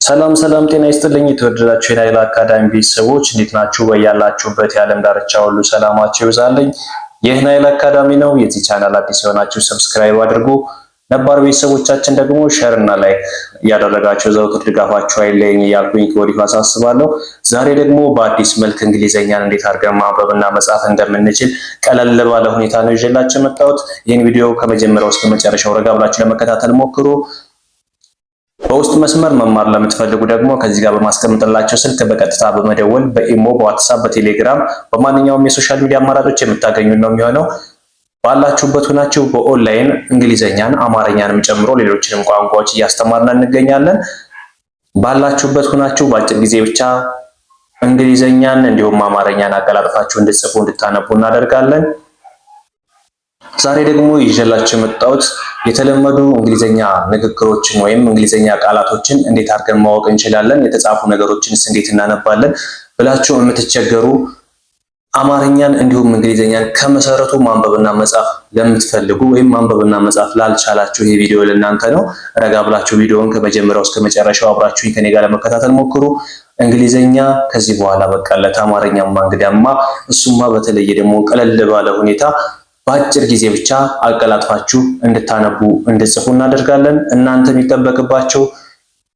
ሰላም ሰላም፣ ጤና ይስጥልኝ የተወደዳችሁ የናይል አካዳሚ ቤተሰቦች እንዴት ናችሁ? በያላችሁበት የዓለም ዳርቻ ሁሉ ሰላማችሁ ይብዛልኝ። ይህ ናይል አካዳሚ ነው። የዚህ ቻናል አዲስ የሆናችሁ ሰብስክራይብ አድርጉ። ነባር ቤተሰቦቻችን ደግሞ ሼር እና ላይክ እያደረጋችሁ ዘውትር ድጋፋችሁ አይለየኝ እያልኩኝ ከወዲሁ አሳስባለሁ። ዛሬ ደግሞ በአዲስ መልክ እንግሊዘኛን እንዴት አድርገን ማንበብና መጻፍ እንደምንችል ቀለል ባለ ሁኔታ ነው ይዤላችሁ የመጣሁት። ይህን ቪዲዮ ከመጀመሪያው እስከ መጨረሻው ረጋ ብላችሁ ለመከታተል ሞክሩ። በውስጥ መስመር መማር ለምትፈልጉ ደግሞ ከዚህ ጋር በማስቀምጥላችሁ ስልክ በቀጥታ በመደወል በኢሞ፣ በዋትስአፕ፣ በቴሌግራም በማንኛውም የሶሻል ሚዲያ አማራጮች የምታገኙ ነው የሚሆነው። ባላችሁበት ሆናችሁ በኦንላይን እንግሊዘኛን አማርኛንም ጨምሮ ሌሎችንም ቋንቋዎች እያስተማርን እንገኛለን። ባላችሁበት ሆናችሁ በአጭር ጊዜ ብቻ እንግሊዘኛን እንዲሁም አማርኛን አቀላጥፋችሁ እንድትጽፉ እንድታነቡ እናደርጋለን። ዛሬ ደግሞ ይዤላችሁ የመጣሁት የተለመዱ እንግሊዘኛ ንግግሮችን ወይም እንግሊዘኛ ቃላቶችን እንዴት አድርገን ማወቅ እንችላለን፣ የተጻፉ ነገሮችንስ እንዴት እናነባለን ብላችሁ የምትቸገሩ አማርኛን እንዲሁም እንግሊዘኛን ከመሰረቱ ማንበብና መጻፍ ለምትፈልጉ ወይም ማንበብና መጻፍ ላልቻላችሁ ይሄ ቪዲዮ ለእናንተ ነው። ረጋ ብላችሁ ቪዲዮውን ከመጀመሪያው እስከ መጨረሻው አብራችሁ ከኔ ጋር ለመከታተል ሞክሩ። እንግሊዘኛ ከዚህ በኋላ በቃለት፣ አማርኛማ እንግዲያማ እሱማ በተለየ ደግሞ ቀለል ባለ ሁኔታ በአጭር ጊዜ ብቻ አቀላጥፋችሁ እንድታነቡ እንድጽፉ እናደርጋለን። እናንተ የሚጠበቅባችሁ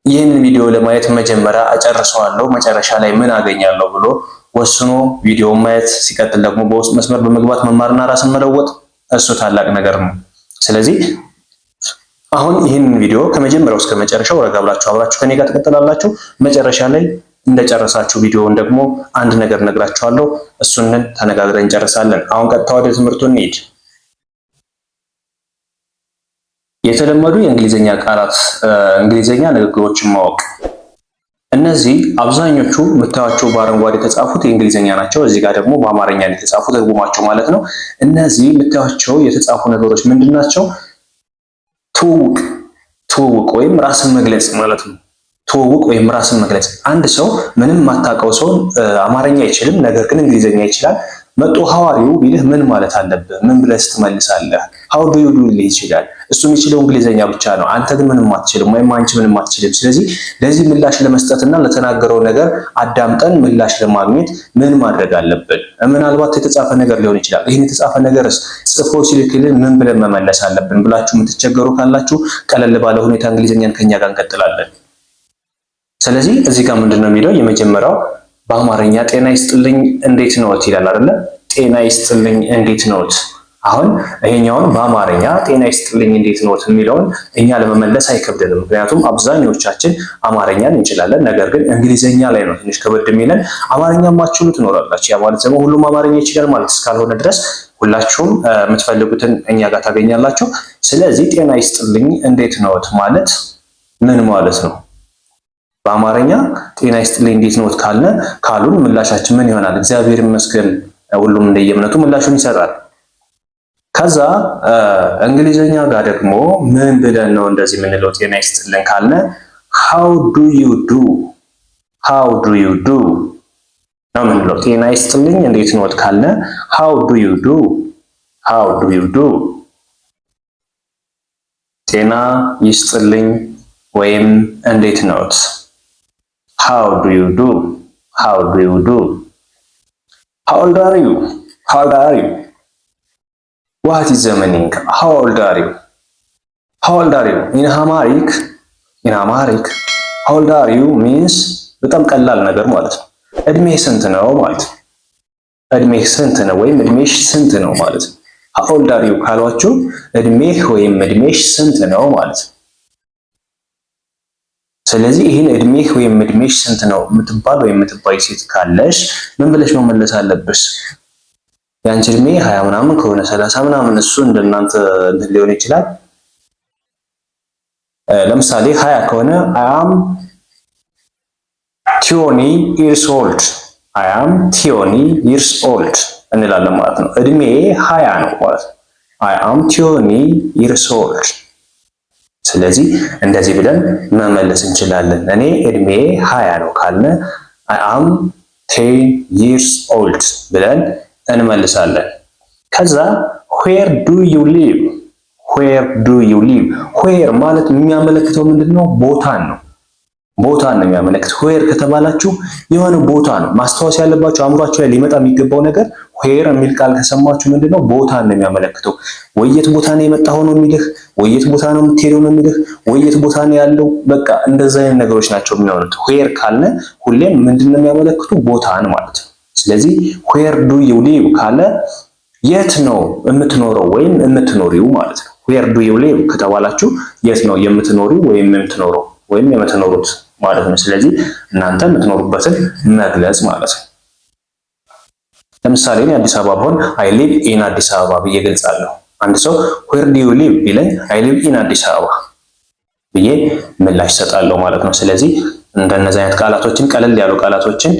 ይህንን ቪዲዮ ለማየት መጀመሪያ እጨርሰዋለሁ መጨረሻ ላይ ምን አገኛለሁ ብሎ ወስኖ ቪዲዮ ማየት፣ ሲቀጥል ደግሞ በውስጥ መስመር በመግባት መማርና ራስን መለወጥ እሱ ታላቅ ነገር ነው። ስለዚህ አሁን ይህንን ቪዲዮ ከመጀመሪያው እስከ መጨረሻው ረጋ ብላችሁ አብራችሁ ከኔ ጋር ትቀጥላላችሁ። መጨረሻ ላይ እንደጨረሳችሁ ቪዲዮውን ደግሞ አንድ ነገር ነግራችኋለሁ። እሱንን ተነጋግረን እንጨርሳለን። አሁን ቀጥታ ወደ ትምህርቱ እንሂድ። የተለመዱ የእንግሊዘኛ ቃላት እንግሊዘኛ ንግግሮችን ማወቅ። እነዚህ አብዛኞቹ የምታዩቸው በአረንጓዴ የተጻፉት የእንግሊዘኛ ናቸው። እዚህ ጋር ደግሞ በአማርኛ የተጻፉት ትርጉማቸው ማለት ነው። እነዚህ የምታዩቸው የተጻፉ ነገሮች ምንድን ናቸው? ትውውቅ ወይም ራስን መግለጽ ማለት ነው። ትውውቅ ወይም ራስን መግለጽ። አንድ ሰው ምንም የማታውቀው ሰው አማርኛ አይችልም፣ ነገር ግን እንግሊዘኛ ይችላል። መጦ ሐዋሪው ቢልህ ምን ማለት አለብህ? ምን ብለህ ትመልሳለህ? ሃው ዱ ዩ ዱ ሊልህ ይችላል። እሱ የሚችለው እንግሊዘኛ ብቻ ነው። አንተ ግን ምንም አትችልም፣ ወይም አንቺ ምንም አትችልም። ስለዚህ ለዚህ ምላሽ ለመስጠትና ለተናገረው ነገር አዳምጠን ምላሽ ለማግኘት ምን ማድረግ አለብን? ምናልባት የተጻፈ ነገር ሊሆን ይችላል። ይህን የተጻፈ ነገርስ ጽፎ ሲልክልን ምን ብለን መመለስ አለብን ብላችሁ የምትቸገሩ ካላችሁ ቀለል ባለ ሁኔታ እንግሊዘኛን ከኛ ጋር እንቀጥላለን። ስለዚህ እዚህ ጋር ምንድነው የሚለው? የመጀመሪያው በአማርኛ ጤና ይስጥልኝ እንዴት ነዎት ይላል አይደለ? ጤና ይስጥልኝ እንዴት ነዎት። አሁን ይሄኛውን በአማርኛ ጤና ይስጥልኝ እንዴት ነዎት የሚለውን እኛ ለመመለስ አይከብደንም፣ ምክንያቱም አብዛኞቻችን አማርኛን እንችላለን። ነገር ግን እንግሊዘኛ ላይ ነው ትንሽ ከበድ የሚለን። አማርኛ ማችሉ ትኖራላችሁ። ያ ማለት ደግሞ ሁሉም አማርኛ ይችላል ማለት እስካልሆነ ድረስ ሁላችሁም የምትፈልጉትን እኛ ጋር ታገኛላችሁ። ስለዚህ ጤና ይስጥልኝ እንዴት ነዎት ማለት ምን ማለት ነው? በአማርኛ ጤና ይስጥልኝ እንዴት ነዎት ካሉን ምላሻችን ምን ይሆናል? እግዚአብሔር ይመስገን። ሁሉም እንደየእምነቱ ምላሹን ይሰጣል። ከዛ እንግሊዘኛ ጋር ደግሞ ምን ብለን ነው እንደዚህ የምንለው? ጤና ይስጥልን ካልነ how do you do ነው የምንለው። ጤና ይስጥልኝ እንዴት ነዎት ካልነ how do you do ጤና ይስጥልኝ ወይም እንዴት ነዎት how do you do how old are you what is the meaning how old are you in Amharic how old are you means በጣም ቀላል ነገር ማለት ነው። እድሜህ ስንት ነው ማለት ነው። እድሜህ ስንት ነው ወይም እድሜሽ ስንት ነው ማለት ነው። how old are you ካሏችሁ እድሜህ ወይም እድሜሽ ስንት ነው ማለት ነው። ስለዚህ ይህን እድሜህ ወይም እድሜሽ ስንት ነው የምትባል ወይም የምትባይ ሴት ካለሽ ምን ብለሽ መመለስ አለብሽ? ያንቺ እድሜ 20 ምናምን ከሆነ 30 ምናምን እሱ እንደናንተ ሊሆን ይችላል። ለምሳሌ 20 ከሆነ I am 20 years old እንላለን ማለት ነው። እድሜ 20 ነው ማለት ነው። I am 20 years old። ስለዚህ እንደዚህ ብለን መመለስ እንችላለን። እኔ እድሜ 20 ነው ካልነ I am 10 years old ብለን እንመልሳለን። ከዛ where do you live where ማለት የሚያመለክተው ምንድነው? ቦታን ነው። ቦታን ነው የሚያመለክት። ዌር ከተባላችሁ የሆነ ቦታ ነው ማስታወስ ያለባችሁ። አእምሯችሁ ላይ ሊመጣ የሚገባው ነገር ዌር የሚል ቃል ከሰማችሁ ምንድነው ቦታን ነው የሚያመለክተው። ወየት ቦታ ነው የመጣው ነው የሚልህ፣ ወየት ቦታ ነው የምትሄደው ነው የሚልህ፣ ወየት ቦታ ነው ያለው። በቃ እንደዛ አይነት ነገሮች ናቸው የሚሆኑት። ዌር ካልነ ሁሌም ምንድነው የሚያመለክቱ ቦታን ማለት ነው። ስለዚህ ዌር ዱ ዩ ሊቭ ካለ የት ነው የምትኖረው ወይም የምትኖሪው ማለት ነው። ዌር ዱ ዩ ሊቭ ከተባላችሁ የት ነው የምትኖሪው ወይም የምትኖረው ወይም የምትኖሩት ማለት ነው። ስለዚህ እናንተ የምትኖሩበትን መግለጽ ማለት ነው። ለምሳሌ እኔ አዲስ አበባ ብሆን አይ ሊቭ ኢን አዲስ አበባ ብዬ ገልጻለሁ። አንድ ሰው ዌር ዱ ዩ ሊቭ ቢለኝ አይ ሊቭ ኢን አዲስ አበባ ብዬ ምላሽ ሰጣለሁ ማለት ነው። ስለዚህ እንደነዚህ አይነት ቃላቶችን ቀለል ያሉ ቃላቶችን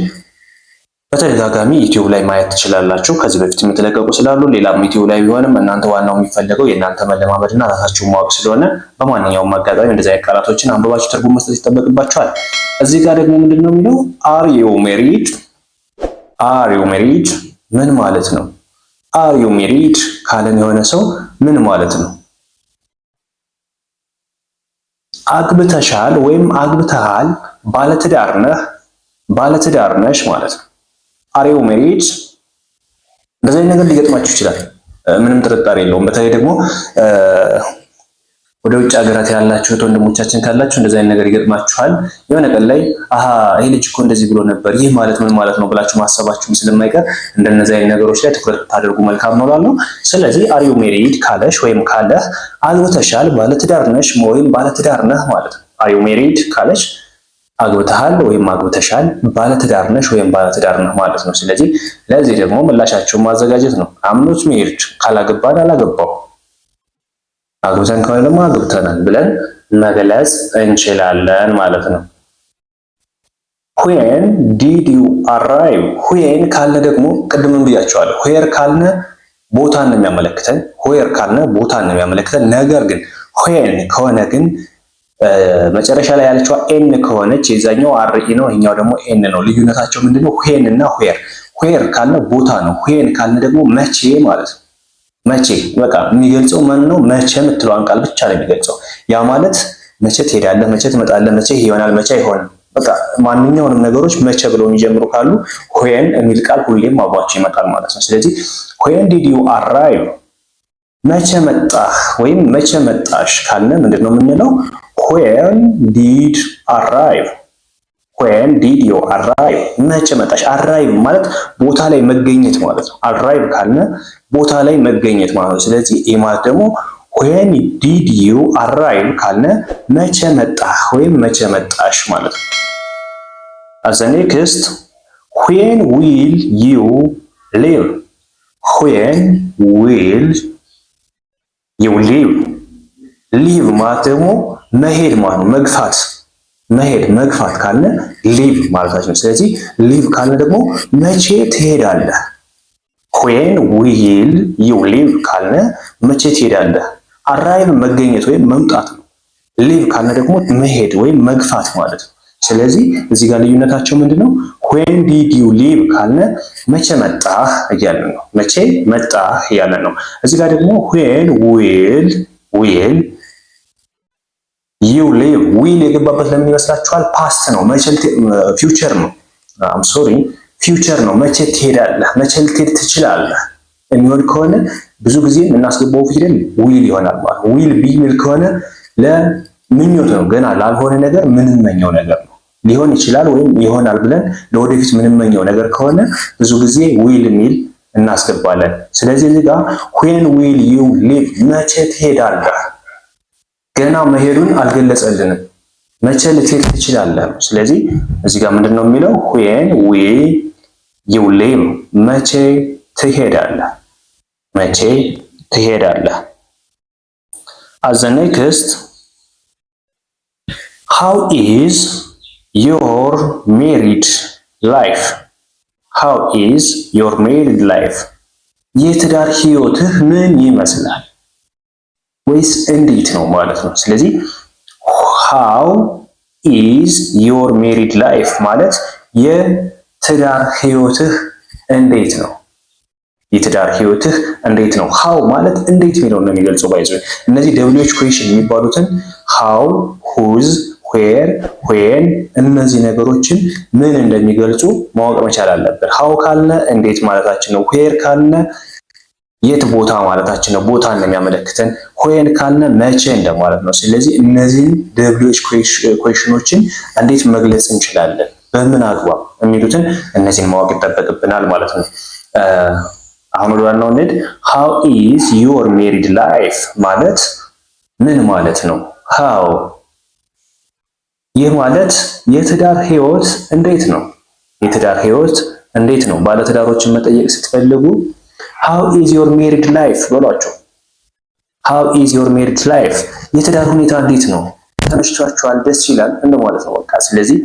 በተደጋጋሚ ዩቲዩብ ላይ ማየት ትችላላችሁ። ከዚህ በፊት የምትለቀቁ ስላሉ ሌላም ዩቲዩብ ላይ ቢሆንም እናንተ ዋናው የሚፈለገው የእናንተ መለማመድና ራሳችሁን ማወቅ ስለሆነ በማንኛውም አጋጣሚ እንደዚህ አይነት ቃላቶችን አንብባችሁ ትርጉም መስጠት ይጠበቅባችኋል። እዚህ ጋር ደግሞ ምንድነው የሚለው አር ዩ ሜሪድ? አር ዩ ሜሪድ ምን ማለት ነው? አር ዩ ሜሪድ ካለን የሆነ ሰው ምን ማለት ነው? አግብተሻል ወይም አግብተሃል፣ ባለትዳር ነህ፣ ባለትዳር ነሽ ማለት ነው። አር ዩ ሜሪድ? እንደዚህ አይነት ነገር ሊገጥማችሁ ይችላል፣ ምንም ጥርጣሬ የለውም። በተለይ ደግሞ ወደ ውጭ ሀገራት ያላችሁት ወንድሞቻችን ካላችሁ እንደዚህ አይነት ነገር ይገጥማችኋል። የሆነ ቀን ላይ አሃ ይሄ ልጅ እኮ እንደዚህ ብሎ ነበር፣ ይህ ማለት ምን ማለት ነው ብላችሁ ማሰባችሁም ስለማይቀር እንደነዚህ አይነት ነገሮች ላይ ትኩረት ታደርጉ መልካም ነው እላለሁ። ስለዚህ አር ዩ ሜሪድ ካለሽ ወይም ካለህ አግብተሻል፣ ባለትዳር ነሽ ወይም ባለትዳር ነህ ማለት ነው። አር ዩ ሜሪድ ካለሽ አግብተሃል ወይም አግብተሻል፣ ባለትዳር ነሽ ወይም ባለትዳር ነህ ማለት ነው። ስለዚህ ለዚህ ደግሞ ምላሻቸውን ማዘጋጀት ነው። አም ኖት ሜሪድ ካላገባን አላገባው፣ አግብተን ከሆነ ደግሞ አግብተናል ብለን መግለጽ እንችላለን ማለት ነው። when did you arrive? when ካልነ ደግሞ ቅድምም ብያቸዋለሁ። where ካልነ ቦታን ነው የሚያመለክተን። where ካልነ ቦታን ነው የሚያመለክተን። ነገር ግን when ከሆነ ግን መጨረሻ ላይ ያለችው ኤን ከሆነች የዛኛው አርኢ ነው፣ ይሄኛው ደግሞ ኤን ነው። ልዩነታቸው ምንድነው? ዌን እና ዌር። ዌር ካልነ ቦታ ነው። ዌን ካልነ ደግሞ መቼ ማለት ነው። መቼ በቃ የሚገልጸው ማን ነው? መቼ የምትለዋን ቃል ብቻ ነው የሚገልጸው። ያ ማለት መቼ ትሄዳለህ፣ መቼ ትመጣለህ፣ መቼ ይሆናል፣ መቼ አይሆንም። በቃ ማንኛውንም ነገሮች መቼ ብለው የሚጀምሩ ካሉ ዌን የሚል ቃል ሁሌም አብሯቸው ይመጣል ማለት ነው። ስለዚህ ዌን ዲድ ዩ አራይቭ፣ መቼ መጣህ ወይም መቼ መጣሽ ካልነ ምንድነው የምንለው? when did arrive? when did you arrive? መቼ መጣሽ? arrive ማለት ቦታ ላይ መገኘት ማለት ነው። arrive ካልነ ቦታ ላይ መገኘት ማለት ነው። ስለዚህ ይህ ማለት ደግሞ when did you arrive ካልነ መቼ መጣህ ወይም መቼ መጣሽ ማለት ነው። as a next when will you leave? when will you leave? ሊቭ ማለት ደግሞ መሄድ ማለት ነው። መግፋት መሄድ መግፋት ካለ ሊቭ ማለታችን ነው። ስለዚህ ሊቭ ካለ ደግሞ መቼ ትሄዳለህ? when will you leave ካለ መቼ ትሄዳለህ? አራይቭ መገኘት ወይም መምጣት ነው። ሊቭ ካለ ደግሞ መሄድ ወይም መግፋት ማለት ነው። ስለዚህ እዚህ ጋር ልዩነታቸው ምንድነው? when did you leave ካለ መቼ መጣህ እያለን ነው። መቼ መጣህ እያለን ነው። እዚህ ጋር ደግሞ when will you live will የገባበት ለምን ይመስላችኋል? ፓስት ነው። መቼ ፊውቸር ነው። አም ሶሪ ፊውቸር ነው። መቼ ትሄዳለህ፣ መቼ ልትሄድ ትችላለህ የሚሆን ከሆነ ብዙ ጊዜ የምናስገባው ፊደል ዊል ይሆናል ማለት ነው። ዊል ቢ ሚል ከሆነ ለምኞት ነው። ገና ላልሆነ ነገር ምንመኘው ነገር ነው። ሊሆን ይችላል ወይም ይሆናል ብለን ለወደፊት ምንመኘው ነገር ከሆነ ብዙ ጊዜ ዊል ሚል እናስገባለን። ስለዚህ እዚህ ጋር when will you live መቼ ትሄዳለህ ገና መሄዱን አልገለጸልንም። መቼ ልትሄድ ትችላለህ። ስለዚህ እዚህ ጋር ምንድነው የሚለው? when will you live መቼ ትሄዳለህ፣ መቼ ትሄዳለህ። as the next how is your married life? how is your married life? የትዳር ህይወትህ ምን ይመስላል ወይስ እንዴት ነው ማለት ነው። ስለዚህ how is your married life ማለት የትዳር ህይወትህ እንዴት ነው፣ የትዳር ህይወትህ እንዴት ነው። how ማለት እንዴት የሚለውን ነው የሚገልጸው። ባይዘው እነዚህ WH question የሚባሉትን how, whose, where when እነዚህ ነገሮችን ምን እንደሚገልጹ ማወቅ መቻል አለብን። how ካልነ እንዴት ማለታችን ነው። where ካልነ የት ቦታ ማለታችን ነው። ቦታን ነው የሚያመለክተን። when ካልነ መቼ እንደማለት ነው። ስለዚህ እነዚህን WH ኩዌሽኖችን እንዴት መግለጽ እንችላለን፣ በምን አግባብ የሚሉትን እነዚህን ማወቅ ይጠበቅብናል ማለት ነው። አሁን ወደ ዋናው እንሂድ። how is your married life ማለት ምን ማለት ነው? how ይህ ማለት የትዳር ህይወት እንዴት ነው? የትዳር ህይወት እንዴት ነው? ባለትዳሮችን መጠየቅ ስትፈልጉ how is your married life በሏቸው። how is your married life የትዳር ሁኔታ እንዴት ነው? ተመችቷችኋል? ደስ ይላል እንደማለት ነው በቃ። ስለዚህ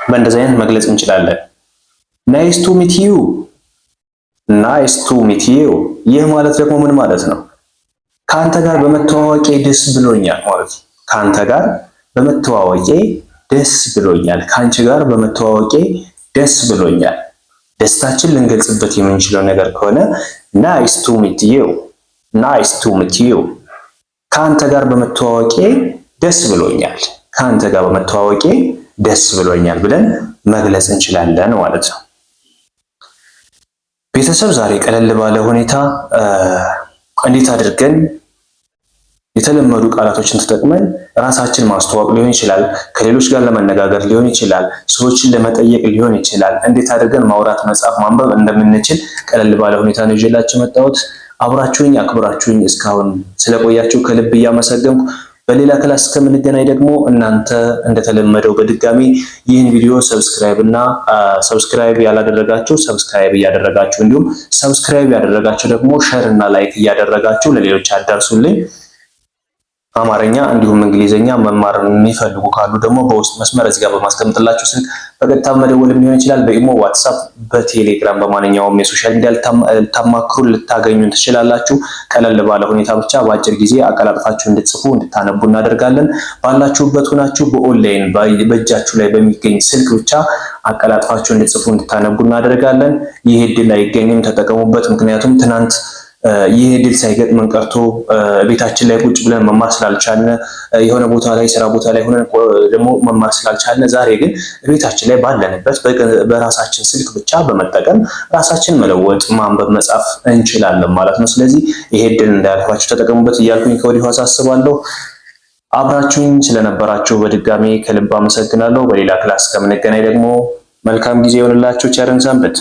በእንደዚህ አይነት መግለጽ እንችላለን። nice to meet you nice to meet you ይህ ማለት ደግሞ ምን ማለት ነው? ካንተ ጋር በመተዋወቄ ደስ ብሎኛል ማለት ነው። ካንተ ጋር በመተዋወቄ ደስ ብሎኛል፣ ካንቺ ጋር በመተዋወቄ ደስ ብሎኛል። ደስታችን ልንገልጽበት የምንችለው ነገር ከሆነ nice to meet you nice to meet you ካንተ ጋር በመተዋወቄ ደስ ብሎኛል፣ ካንተ ጋር በመተዋወቄ ደስ ብሎኛል ብለን መግለጽ እንችላለን ማለት ነው። ቤተሰብ ዛሬ ቀለል ባለ ሁኔታ እንዴት አድርገን የተለመዱ ቃላቶችን ተጠቅመን ራሳችን ማስተዋወቅ ሊሆን ይችላል፣ ከሌሎች ጋር ለመነጋገር ሊሆን ይችላል፣ ሰዎችን ለመጠየቅ ሊሆን ይችላል፣ እንዴት አድርገን ማውራት፣ መጻፍ፣ ማንበብ እንደምንችል ቀለል ባለ ሁኔታ ነው ይዤላችሁ መጣሁት። አብራችሁኝ አክብራችሁኝ እስካሁን ስለቆያችሁ ከልብ እያመሰገንኩ በሌላ ክላስ እስከምንገናኝ ደግሞ እናንተ እንደተለመደው በድጋሚ ይህን ቪዲዮ ሰብስክራይብ ያላደረጋችሁ ሰብስክራይብ እያደረጋችሁ፣ እንዲሁም ሰብስክራይብ ያደረጋችሁ ደግሞ ሼር እና ላይክ እያደረጋችሁ ለሌሎች አዳርሱልኝ። አማርኛ እንዲሁም እንግሊዘኛ መማር የሚፈልጉ ካሉ ደግሞ በውስጥ መስመር እዚህ ጋር በማስቀምጥላችሁ ስልክ በቀጥታ መደወልም ሊሆን ይችላል። በኢሞ፣ ዋትስአፕ፣ በቴሌግራም በማንኛውም የሶሻል ሚዲያ ልታማክሩ ልታገኙን ትችላላችሁ። ቀለል ባለ ሁኔታ ብቻ በአጭር ጊዜ አቀላጥፋችሁ እንድትጽፉ እንድታነቡ እናደርጋለን። ባላችሁበት ሆናችሁ በኦንላይን በእጃችሁ ላይ በሚገኝ ስልክ ብቻ አቀላጥፋችሁ እንድትጽፉ እንድታነቡ እናደርጋለን። ይህ እድል አይገኝም፣ ተጠቀሙበት። ምክንያቱም ትናንት ይህ እድል ሳይገጥመን ቀርቶ ቤታችን ላይ ቁጭ ብለን መማር ስላልቻልን የሆነ ቦታ ላይ ስራ ቦታ ላይ ሆነን ደግሞ መማር ስላልቻልን ዛሬ ግን ቤታችን ላይ ባለንበት በራሳችን ስልክ ብቻ በመጠቀም ራሳችን መለወጥ፣ ማንበብ፣ መጻፍ እንችላለን ማለት ነው። ስለዚህ ይሄ እድል እንዳያልፋችሁ ተጠቀሙበት እያልኩኝ ከወዲሁ አሳስባለሁ። አብራችሁኝ ስለነበራችሁ በድጋሚ ከልብ አመሰግናለሁ። በሌላ ክላስ ከምንገናኝ ደግሞ መልካም ጊዜ ይሆንላችሁ። ቸርን ሰንብት።